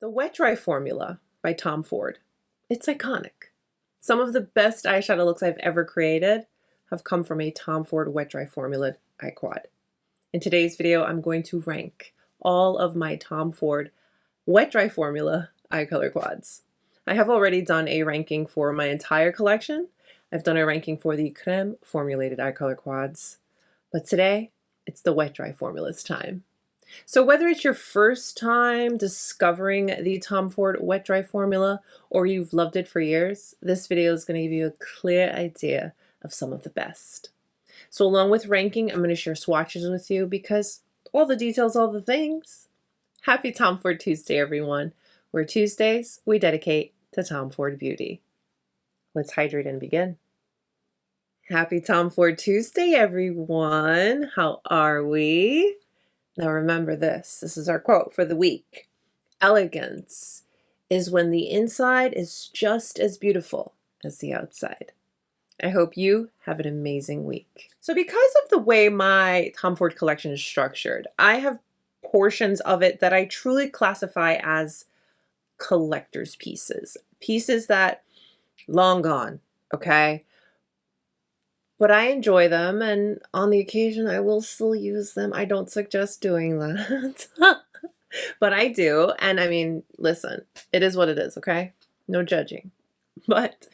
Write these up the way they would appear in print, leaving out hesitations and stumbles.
The Wet Dry Formula by Tom Ford. It's iconic. Some of the best eyeshadow looks I've ever created have come from a Tom Ford Wet Dry Formula eye quad. In today's video, I'm going to rank all of my Tom Ford Wet Dry Formula eye color quads. I have already done a ranking for my entire collection. I've done a ranking for the creme formulated eye color quads. But today, it's the Wet Dry Formula's time. So whether it's your first time discovering the Tom Ford Wet Dry Formula or you've loved it for years, this video is going to give you a clear idea of some of the best. So along with ranking, I'm going to share swatches with you because all the details, all the things. Happy Tom Ford Tuesday, everyone, where Tuesdays we dedicate to Tom Ford beauty. Let's hydrate and begin. Happy Tom Ford Tuesday, everyone. How are we? Now remember this. This is our quote for the week. Elegance is when the inside is just as beautiful as the outside. I hope you have an amazing week. So because of the way my Tom Ford collection is structured, I have portions of it that I truly classify as collector's pieces. Pieces that long gone, okay? But I enjoy them, and on the occasion I will still use them. I don't suggest doing that. But I do, and I mean, listen, it is what it is, okay? No judging. But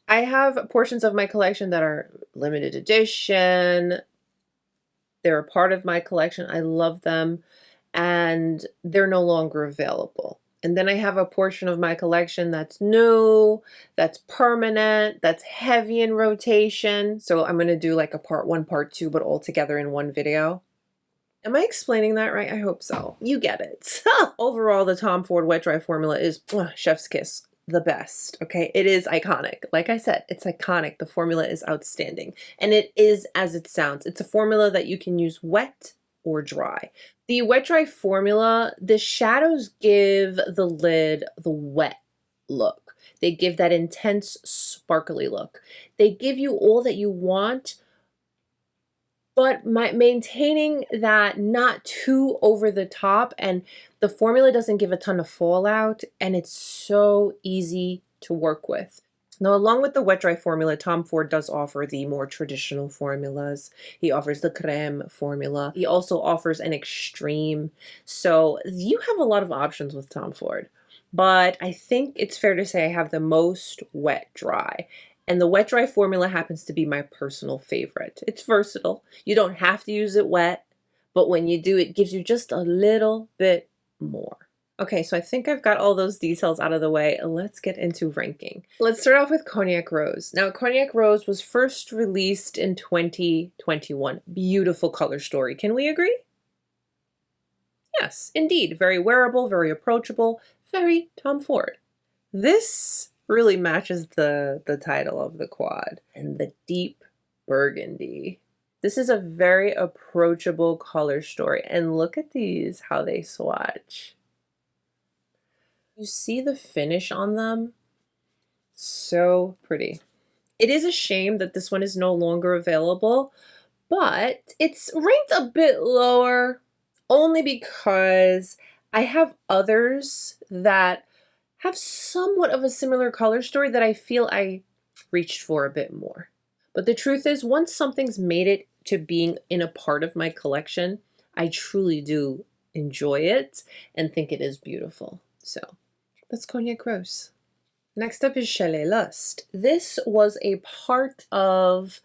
I have portions of my collection that are limited edition. They're a part of my collection. I love them, and they're no longer available. And then I have a portion of my collection that's new, that's permanent, that's heavy in rotation. So I'm going to do like a part 1, part 2, but all together in one video. Am I explaining that right? I hope so. You get it. Overall, the Tom Ford Wet Dry Formula is chef's kiss, the best. Okay, it is iconic. Like I said, it's iconic. The formula is outstanding. And it is as it sounds. It's a formula that you can use wet or dry. The Wet Dry Formula, the shadows give the lid the wet look. They give that intense, sparkly look. They give you all that you want, but maintaining that not too over the top, and the formula doesn't give a ton of fallout, and it's so easy to work with. Now, along with the Wet Dry Formula, Tom Ford does offer the more traditional formulas. He offers the creme formula. He also offers an extreme. So you have a lot of options with Tom Ford. But I think it's fair to say I have the most wet dry. And the Wet Dry Formula happens to be my personal favorite. It's versatile. You don't have to use it wet, but when you do, it gives you just a little bit more. Okay, so I think I've got all those details out of the way. Let's get into ranking. Let's start off with Cognac Rose. Now, Cognac Rose was first released in 2021. Beautiful color story. Can we agree? Yes, indeed. Very wearable, very approachable, very Tom Ford. This really matches the title of the quad. And the deep burgundy. This is a very approachable color story. And look at these, how they swatch. You see the finish on them? So pretty. It is a shame that this one is no longer available, but it's ranked a bit lower only because I have others that have somewhat of a similar color story that I feel I reached for a bit more. But the truth is, once something's made it to being in a part of my collection, I truly do enjoy it and think it is beautiful. So that's Cognac Rose. Next up is Chalet Lust. This was a part of,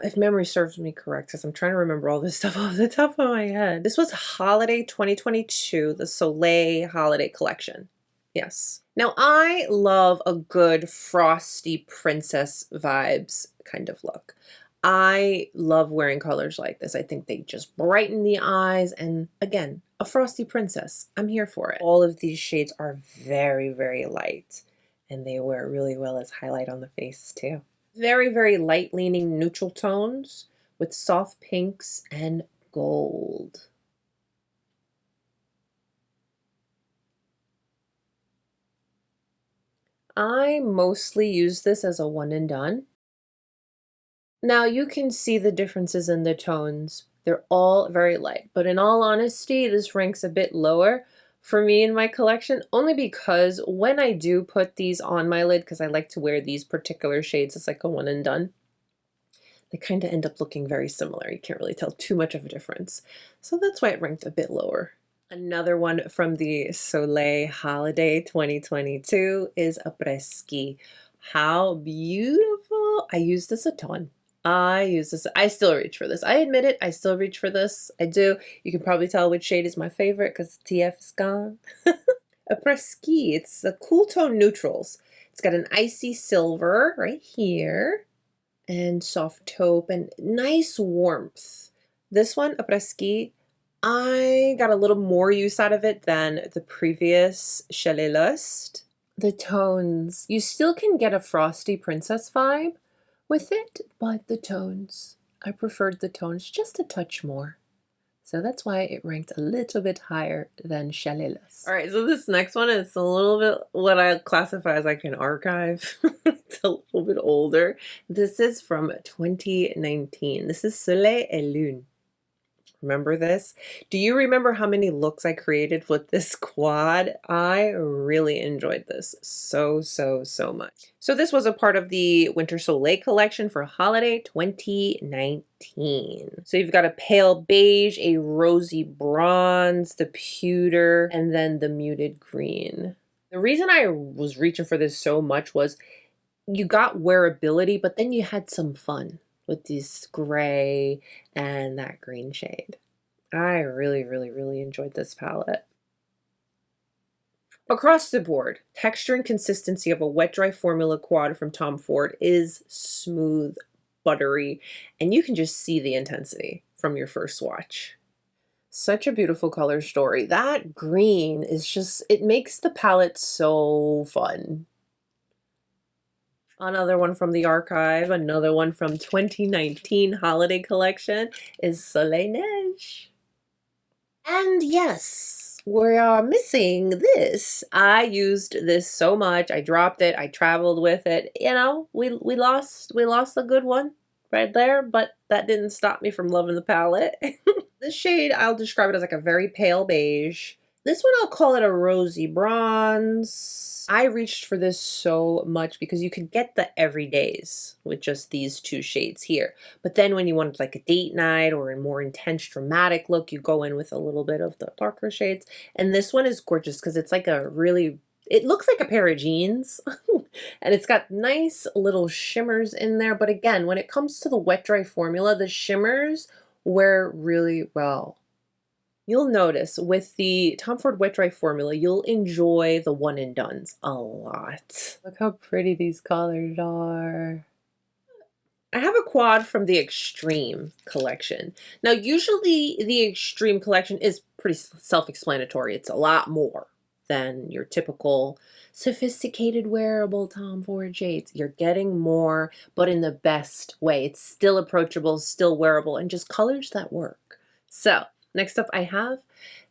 if memory serves me correct, because I'm trying to remember all this stuff off the top of my head. This was Holiday 2022, the Soleil Holiday Collection. Yes. Now, I love a good frosty princess vibes kind of look. I love wearing colors like this. I think they just brighten the eyes, and again, a frosty princess. I'm here for it. All of these shades are very, very light, and they wear really well as highlight on the face too. Very, very light leaning neutral tones with soft pinks and gold. I mostly use this as a one and done. Now you can see the differences in the tones. They're all very light, but in all honesty, this ranks a bit lower for me in my collection, only because when I do put these on my lid, because I like to wear these particular shades, it's like a one and done, they kind of end up looking very similar. You can't really tell too much of a difference. So that's why it ranked a bit lower. Another one from the Soleil Holiday 2022 is Apres Ski. How beautiful. I use this a ton. I use this. I still reach for this. I admit it. I still reach for this. I do. You can probably tell which shade is my favorite because TF is gone. Apres Ski. It's the cool tone neutrals. It's got an icy silver right here and soft taupe and nice warmth. This one, Apres Ski, I got a little more use out of it than the previous Chalet Lust. The tones, you still can get a frosty princess vibe with it, but the tones, I preferred the tones just a touch more. So that's why it ranked a little bit higher than Chalet Lust. All right, so this next one is a little bit what I classify as like an archive. It's a little bit older. This is from 2019. This is Soleil et Lune. Remember this? Do you remember how many looks I created with this quad? I really enjoyed this so much. So this was a part of the Winter Soleil collection for holiday 2019. So you've got a pale beige, a rosy bronze, the pewter, and then the muted green. The reason I was reaching for this so much was you got wearability, but then you had some fun with these gray and that green shade. I really enjoyed this palette. Across the board, texture and consistency of a wet dry formula quad from Tom Ford is smooth, buttery, and you can just see the intensity from your first swatch. Such a beautiful color story. That green is just, it makes the palette so fun. Another one from the archive, another one from 2019 holiday collection is Soleil Neige. And yes, we are missing this. I used this so much. I dropped it. I traveled with it. You know, we lost a good one right there, but that didn't stop me from loving the palette. This shade, I'll describe it as like a very pale beige. This one, I'll call it a rosy bronze. I reached for this so much because you could get the everydays with just these two shades here. But then when you wanted like a date night or a more intense dramatic look, you go in with a little bit of the darker shades. And this one is gorgeous because it's like a really, it looks like a pair of jeans. And it's got nice little shimmers in there. But again, when it comes to the wet dry formula, the shimmers wear really well. You'll notice with the Tom Ford Wet Dry formula, you'll enjoy the one and dones a lot. Look how pretty these colors are. I have a quad from the Extreme collection. Now, usually the Extreme collection is pretty self-explanatory. It's a lot more than your typical sophisticated wearable Tom Ford shades. You're getting more, but in the best way. It's still approachable, still wearable, and just colors that work. So, next up I have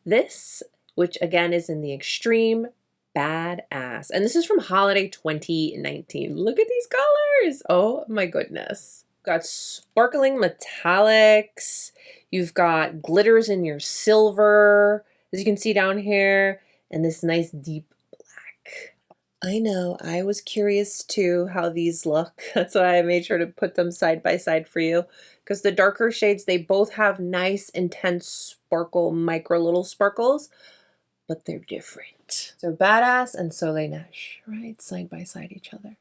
this, which again is in the Extreme Badass. And this is from Holiday 2019. Look at these colors. Oh my goodness. Got sparkling metallics. You've got glitters in your silver, as you can see down here, and this nice deep black. I know, I was curious too how these look. That's why I made sure to put them side by side for you. Because the darker shades, they both have nice, intense sparkle, micro little sparkles, but they're different. So Badass and Soleil Neige, right? Side by side each other.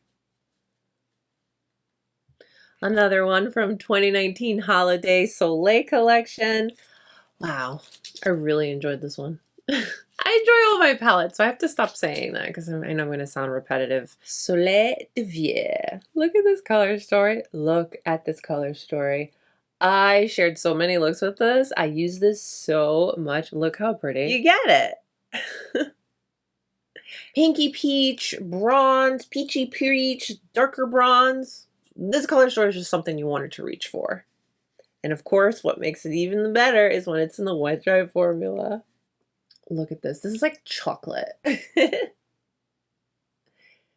Another one from 2019 Holiday Soleil collection. Wow, I really enjoyed this one. I enjoy all my palettes, so I have to stop saying that because I know I'm going to sound repetitive. Soleil Neige. Look at this color story. Look at this color story. I shared so many looks with this. I use this so much. Look how pretty. You get it. Pinky peach, bronze, peachy peach, darker bronze. This color story is just something you wanted to reach for. And of course, what makes it even better is when it's in the wet dry formula. Look at this. This is like chocolate.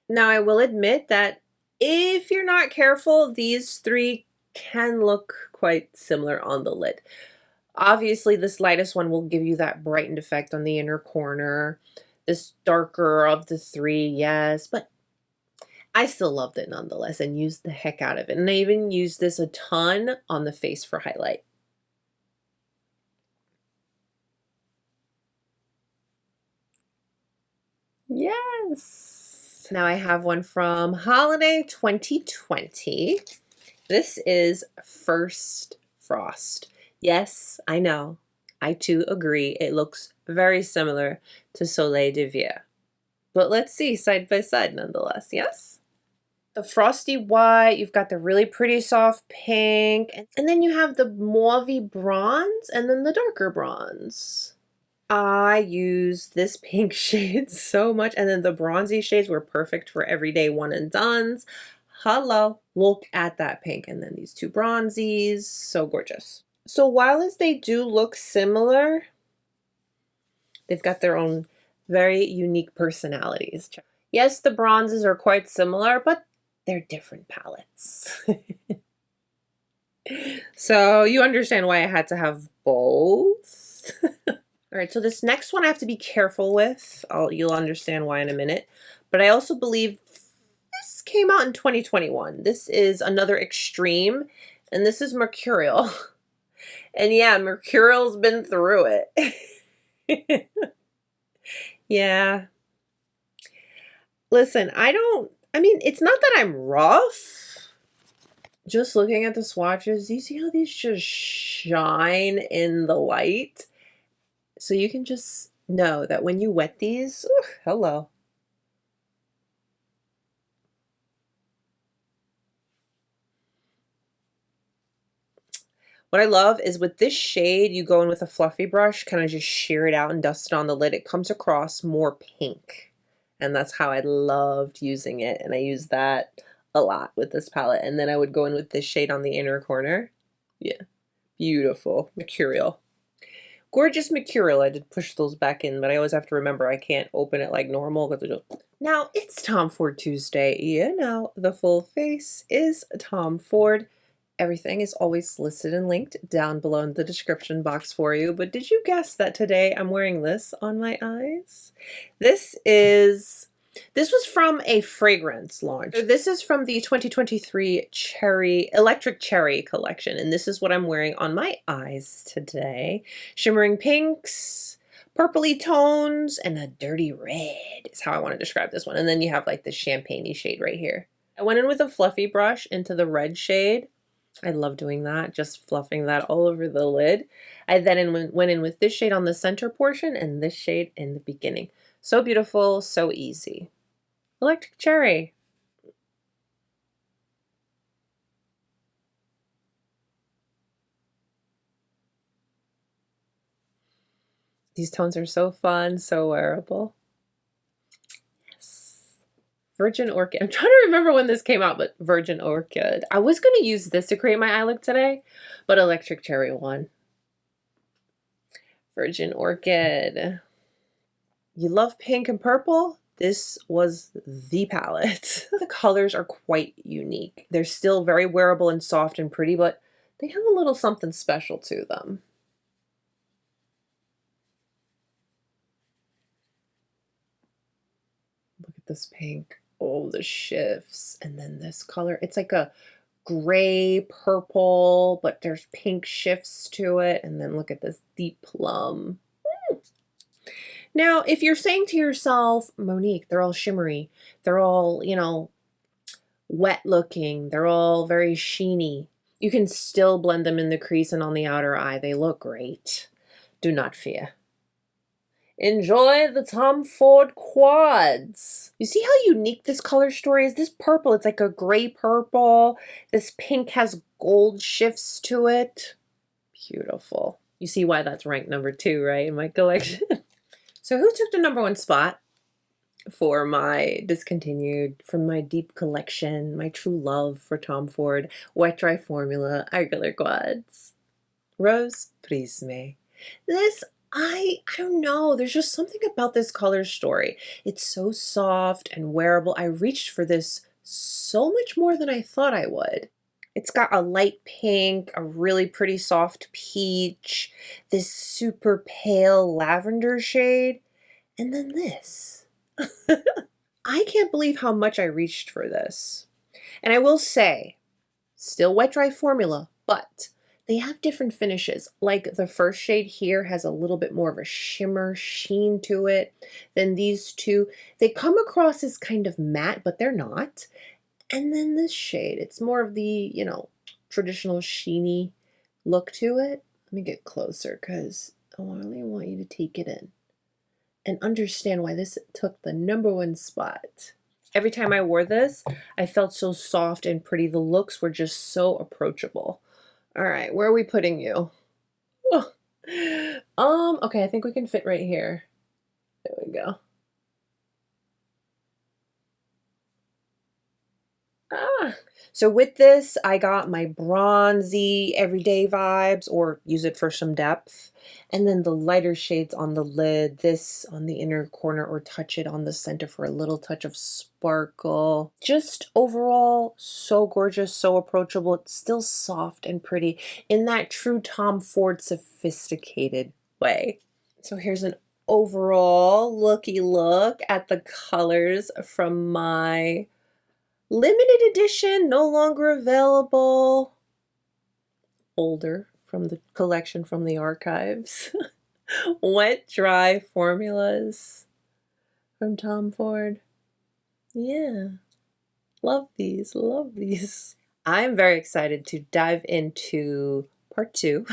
Now, I will admit that if you're not careful, these three can look quite similar on the lid. Obviously, this lightest one will give you that brightened effect on the inner corner. This darker of the three, yes, but I still loved it nonetheless and used the heck out of it. And I even used this a ton on the face for highlight. Yes. Now I have one from Holiday 2020. This is First Frost. Yes, I know. I too agree. It looks very similar to Soleil Neige. But let's see side by side nonetheless, yes? The frosty white, you've got the really pretty soft pink, and then you have the mauvey bronze and then the darker bronze. I use this pink shade so much, and then the bronzy shades were perfect for everyday one and dones. Hello, look at that pink, and then these two bronzies, so gorgeous. So while as they do look similar, they've got their own very unique personalities. Yes, the bronzes are quite similar, but they're different palettes. So you understand why I had to have both. All right, so this next one I have to be careful with. You'll understand why in a minute. But I also believe this came out in 2021. This is another extreme, and this is Mercurial. And yeah, Mercurial's been through it. Yeah. Listen, I mean, it's not that I'm rough. Just looking at the swatches, do you see how these just shine in the light? So you can just know that when you wet these, ooh, hello. What I love is with this shade, you go in with a fluffy brush, kind of just shear it out and dust it on the lid. It comes across more pink. And that's how I loved using it. And I use that a lot with this palette. And then I would go in with this shade on the inner corner. Yeah, beautiful. Mercurial. Gorgeous Mercurial. I did push those back in, but I always have to remember I can't open it like normal. Now, it's Tom Ford Tuesday. You know, the full face is Tom Ford. Everything is always listed and linked down below in the description box for you. But did you guess that today I'm wearing this on my eyes? This was from a fragrance launch. This is from the 2023 Electric Cherry collection, and this is what I'm wearing on my eyes today. Shimmering pinks, purpley tones, and a dirty red is how I want to describe this one. And then you have like the champagne-y shade right here. I went in with a fluffy brush into the red shade. I love doing that, just fluffing that all over the lid. I then went in with this shade on the center portion and this shade in the beginning. So beautiful, so easy. Electric Cherry. These tones are so fun, so wearable. Yes. Virgin Orchid. I'm trying to remember when this came out, but Virgin Orchid. I was going to use this to create my eye look today, but Electric Cherry won. Virgin Orchid. You love pink and purple? This was the palette. The colors are quite unique. They're still very wearable and soft and pretty, but they have a little something special to them. Look at this pink. Oh, the shifts. And then this color. It's like a gray purple, but there's pink shifts to it. And then look at this deep plum. Now, if you're saying to yourself, Monique, they're all shimmery, they're all, you know, wet looking, they're all very sheeny, you can still blend them in the crease and on the outer eye. They look great. Do not fear. Enjoy the Tom Ford quads. You see how unique this color story is? This purple, it's like a gray purple. This pink has gold shifts to it. Beautiful. You see why that's ranked number 2, right, in my collection? So who took the #1 spot for my Discontinued, from my deep collection, my true love for Tom Ford Wet Dry Formula Eyeliner Quads? Rose Prisme. This, I don't know, there's just something about this color story. It's so soft and wearable. I reached for this so much more than I thought I would. It's got a light pink, a really pretty soft peach, this super pale lavender shade, and then this. I can't believe how much I reached for this. And I will say, still wet dry formula, but they have different finishes. Like the first shade here has a little bit more of a shimmer sheen to it than these two. They come across as kind of matte, but they're not. And then this shade, it's more of the, you know, traditional sheeny look to it. Let me get closer because I really want you to take it in and understand why this took the #1 spot. Every time I wore this, I felt so soft and pretty. The looks were just so approachable. All right, where are we putting you? Oh. Okay, I think we can fit right here. There we go. So with this, I got my bronzy everyday vibes, or use it for some depth. And then the lighter shades on the lid, this on the inner corner, or touch it on the center for a little touch of sparkle. Just overall, so gorgeous, so approachable. It's still soft and pretty in that true Tom Ford sophisticated way. So here's an overall looky look at the colors from my limited edition, no longer available, older from the collection from the archives. Wet dry formulas from Tom Ford. Yeah, love these, love these. I'm very excited to dive into part 2,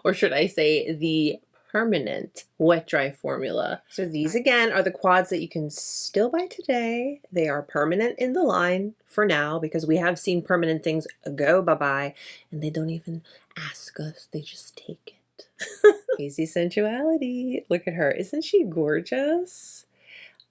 or should I say the permanent wet dry formula. So these again are the quads that you can still buy today. They are permanent in the line for now because we have seen permanent things go bye-bye and they don't even ask us, they just take it. Hazy Sensuality. Look at her. Isn't she gorgeous?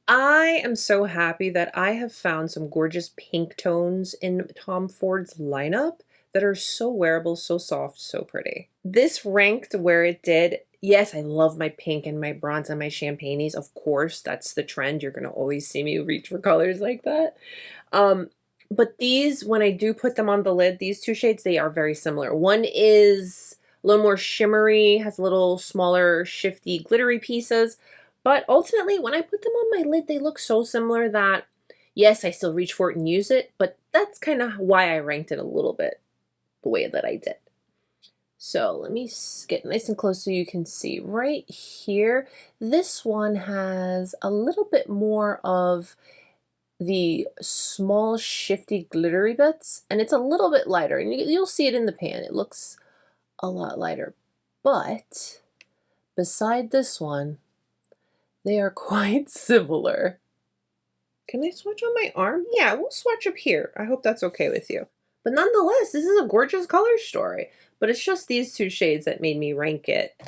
I am so happy that I have found some gorgeous pink tones in Tom Ford's lineup that are so wearable, so soft, so pretty. This ranked where it did. Yes, I love my pink and my bronze and my champagnes. Of course, that's the trend. You're going to always see me reach for colors like that. But these, when I do put them on the lid, these two shades, they are very similar. One is a little more shimmery, has a little smaller, shifty, glittery pieces. But ultimately, when I put them on my lid, they look so similar that, yes, I still reach for it and use it. But that's kind of why I ranked it a little bit the way that I did. So let me get nice and close so you can see. Right here, this one has a little bit more of the small shifty glittery bits, and it's a little bit lighter, and you'll see it in the pan. It looks a lot lighter, but beside this one, they are quite similar. Can I swatch on my arm? Yeah, we'll swatch up here. I hope that's okay with you. But nonetheless, this is a gorgeous color story. But it's just these two shades that made me rank it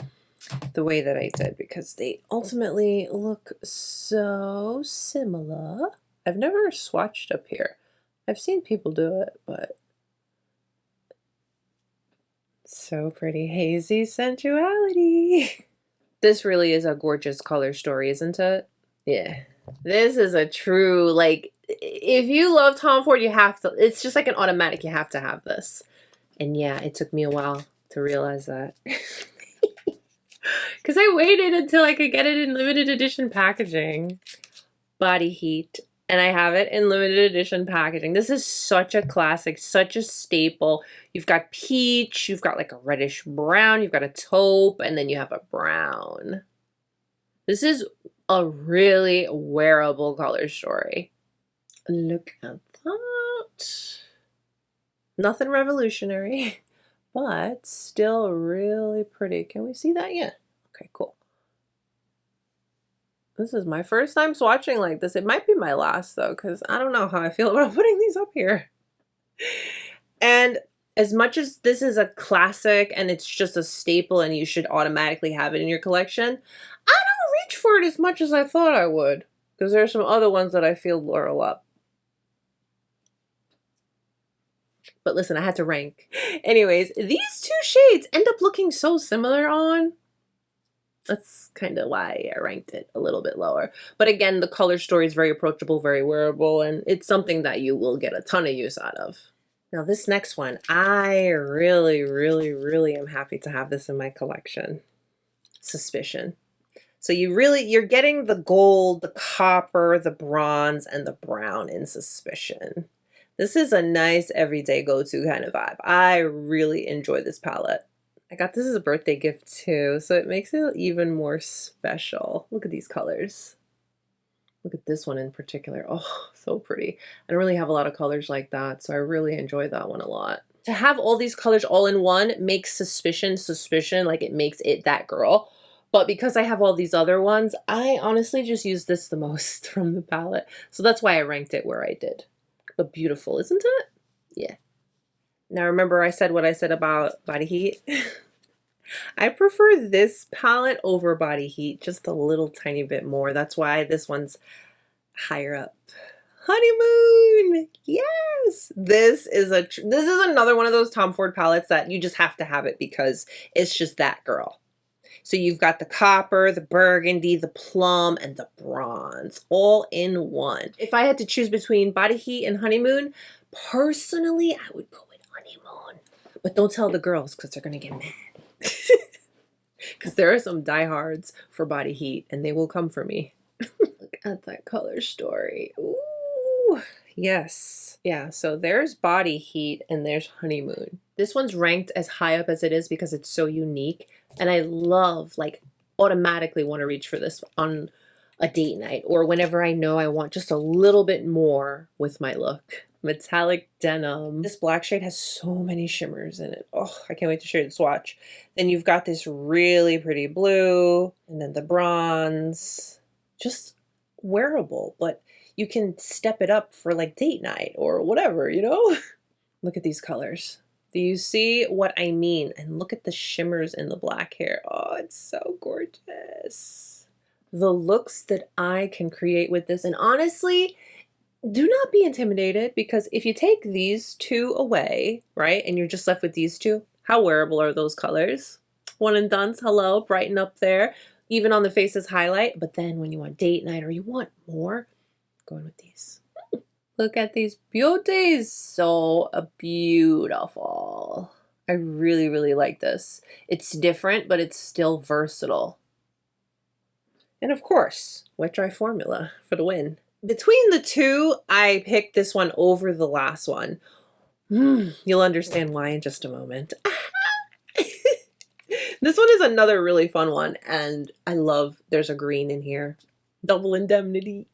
the way that I did, because they ultimately look so similar. I've never swatched up here. I've seen people do it, but so pretty. Hazy Sensuality. This really is a gorgeous color story, isn't it? Yeah. This is a true, like, if you love Tom Ford, you have to, it's just like an automatic, you have to have this. And yeah, it took me a while to realize that. Because I waited until I could get it in limited edition packaging. Body Heat. And I have it in limited edition packaging. This is such a classic, such a staple. You've got peach, you've got like a reddish brown, you've got a taupe, and then you have a brown. This is a really wearable color story. Look at that. Nothing revolutionary, but still really pretty. Can we see that? Yeah. Okay, cool. This is my first time swatching like this. It might be my last though, because I don't know how I feel about putting these up here. And as much as this is a classic and it's just a staple and you should automatically have it in your collection, I don't reach for it as much as I thought I would, because there are some other ones that I feel laurel up. But listen, I had to rank. Anyways, these two shades end up looking so similar on. That's kind of why I ranked it a little bit lower. But again, the color story is very approachable, very wearable, and it's something that you will get a ton of use out of. Now this next one, I really, really, really am happy to have this in my collection. Suspicion. So you're getting the gold, the copper, the bronze, and the brown in Suspicion. This is a nice everyday go-to kind of vibe. I really enjoy this palette. I got this as a birthday gift too, so it makes it even more special. Look at these colors. Look at this one in particular. Oh, so pretty. I don't really have a lot of colors like that, so I really enjoy that one a lot. To have all these colors all in one makes Suspicion, like it makes it that girl. But because I have all these other ones, I honestly just use this the most from the palette. So that's why I ranked it where I did. But beautiful, isn't it? Yeah. Now remember I said what I said about Body Heat? I prefer this palette over Body Heat just a little tiny bit more. That's why this one's higher up. Honeymoon! Yes! This is another one of those Tom Ford palettes that you just have to have it because it's just that girl. So you've got the copper, the burgundy, the plum, and the bronze all in one. If I had to choose between Body Heat and Honeymoon, personally, I would go with Honeymoon. But don't tell the girls because they're going to get mad. Because there are some diehards for Body Heat and they will come for me. Look at that color story. Ooh, yes. Yeah, so there's Body Heat and there's Honeymoon. This one's ranked as high up as it is because it's so unique. And I love, like, automatically want to reach for this on a date night or whenever I know I want just a little bit more with my look. Metallic Denim. This black shade has so many shimmers in it. Oh, I can't wait to show you the swatch. Then you've got this really pretty blue and then the bronze. Just wearable, but you can step it up for like date night or whatever, you know? Look at these colors. Do you see what I mean? And look at the shimmers in the black hair. Oh, it's so gorgeous. The looks that I can create with this, and honestly, do not be intimidated because if you take these two away, right, and you're just left with these two, how wearable are those colors? One and done's, hello, brighten up there, even on the face's highlight, but then when you want date night or you want more, go in with these. Look at these beauties. So beautiful. I really, really like this. It's different, but it's still versatile. And of course, wet dry formula for the win. Between the two, I picked this one over the last one. You'll understand why in just a moment. This one is another really fun one, and I love there's a green in here. Double Indemnity.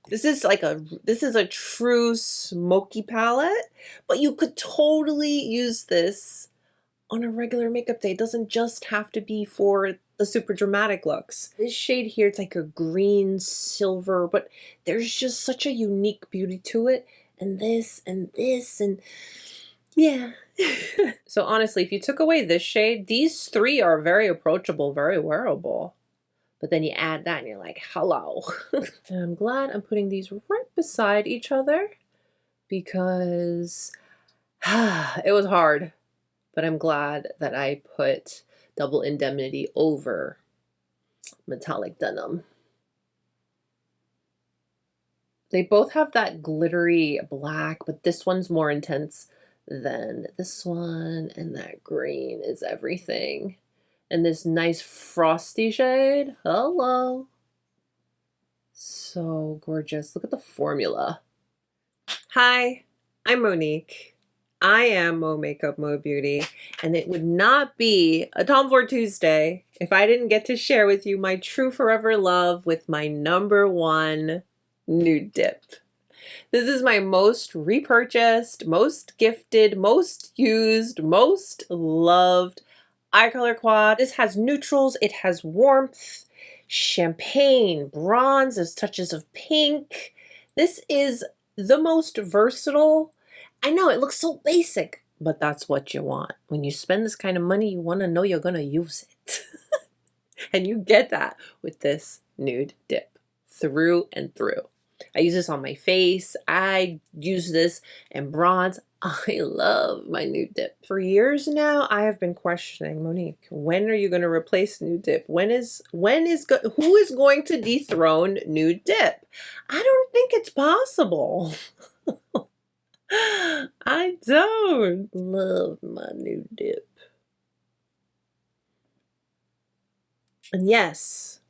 This is a true smoky palette, but you could totally use this on a regular makeup day. It doesn't just have to be for the super dramatic looks. This shade here, it's like a green silver, but there's just such a unique beauty to it. And this and this and yeah. So honestly, if you took away this shade, these three are very approachable, very wearable. But then you add that and you're like, hello. And I'm glad I'm putting these right beside each other because it was hard. But I'm glad that I put Double Indemnity over Metallic Denim. They both have that glittery black, but this one's more intense than this one, and that green is everything. And this nice frosty shade, hello. So gorgeous. Look at the formula. Hi, I'm Monique. I am MoMakeupMoBeauty, and it would not be a Tom Ford Tuesday if I didn't get to share with you my true forever love with my #1 Nude Dip. This is my most repurchased, most gifted, most used, most loved eye color quad. This has neutrals, it has warmth, champagne, bronze, there's touches of pink. This is the most versatile. I know it looks so basic, but that's what you want. When you spend this kind of money, you want to know you're going to use it. And you get that with this Nude Dip through and through. I use this on my face. I use this in bronze. I love my Nude Dip. For years now, I have been questioning, Monique, when are you going to replace Nude Dip? Who is going to dethrone Nude Dip? I don't think it's possible. I don't love my Nude Dip. And yes,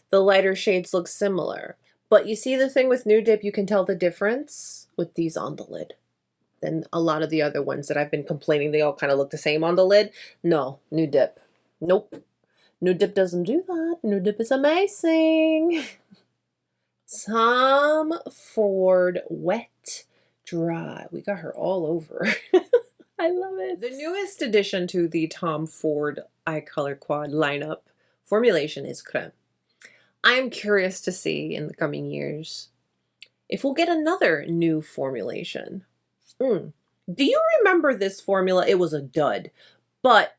the lighter shades look similar. But you see the thing with Nude Dip, you can tell the difference with these on the lid than a lot of the other ones that I've been complaining they all kind of look the same on the lid. No, Nude Dip. Nope. Nude Dip doesn't do that. Nude Dip is amazing. Tom Ford Wet Dry. We got her all over. I love it. The newest addition to the Tom Ford Eye Color Quad lineup formulation is Creme. I'm curious to see in the coming years if we'll get another new formulation. Do you remember this formula? It was a dud, but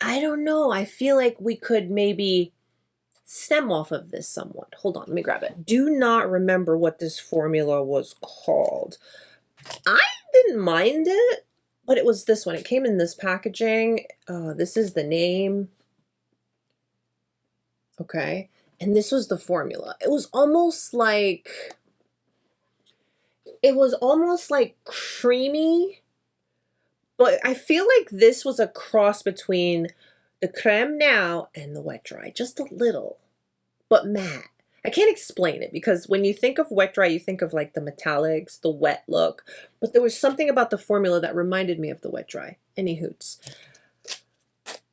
I don't know. I feel like we could maybe stem off of this somewhat. Hold on, let me grab it. Do not remember what this formula was called. I didn't mind it, but it was this one. It came in this packaging. This is the name. Okay. And this was the formula. It was almost like creamy, but I feel like this was a cross between the Creme Now and the Wet Dry. Just a little, but matte. I can't explain it because when you think of Wet Dry, you think of like the metallics, the wet look, but there was something about the formula that reminded me of the Wet Dry. Any hoots.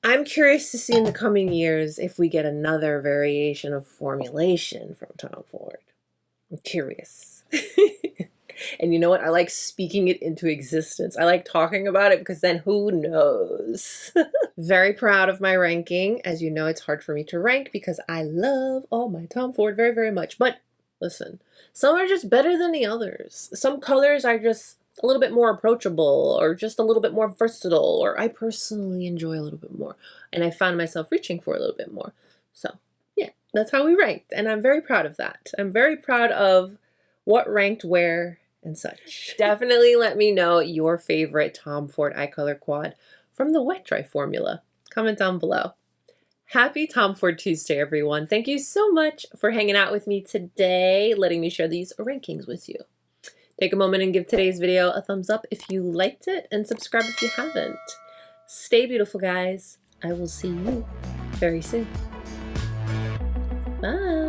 I'm curious to see in the coming years if we get another variation of formulation from Tom Ford. I'm curious. And you know what? I like speaking it into existence. I like talking about it because then who knows? Very proud of my ranking. As you know, it's hard for me to rank because I love all my Tom Ford very, very much. But listen, some are just better than the others. Some colors are just a little bit more approachable or just a little bit more versatile, or I personally enjoy a little bit more. And I found myself reaching for a little bit more. So yeah, that's how we ranked. And I'm very proud of that. I'm very proud of what ranked where and such. Definitely let me know your favorite Tom Ford Eye Color Quad from the Wet Dry formula. Comment down below. Happy Tom Ford Tuesday, everyone. Thank you so much for hanging out with me today, letting me share these rankings with you. Take a moment and give today's video a thumbs up if you liked it, and subscribe if you haven't. Stay beautiful, guys. I will see you very soon. Bye.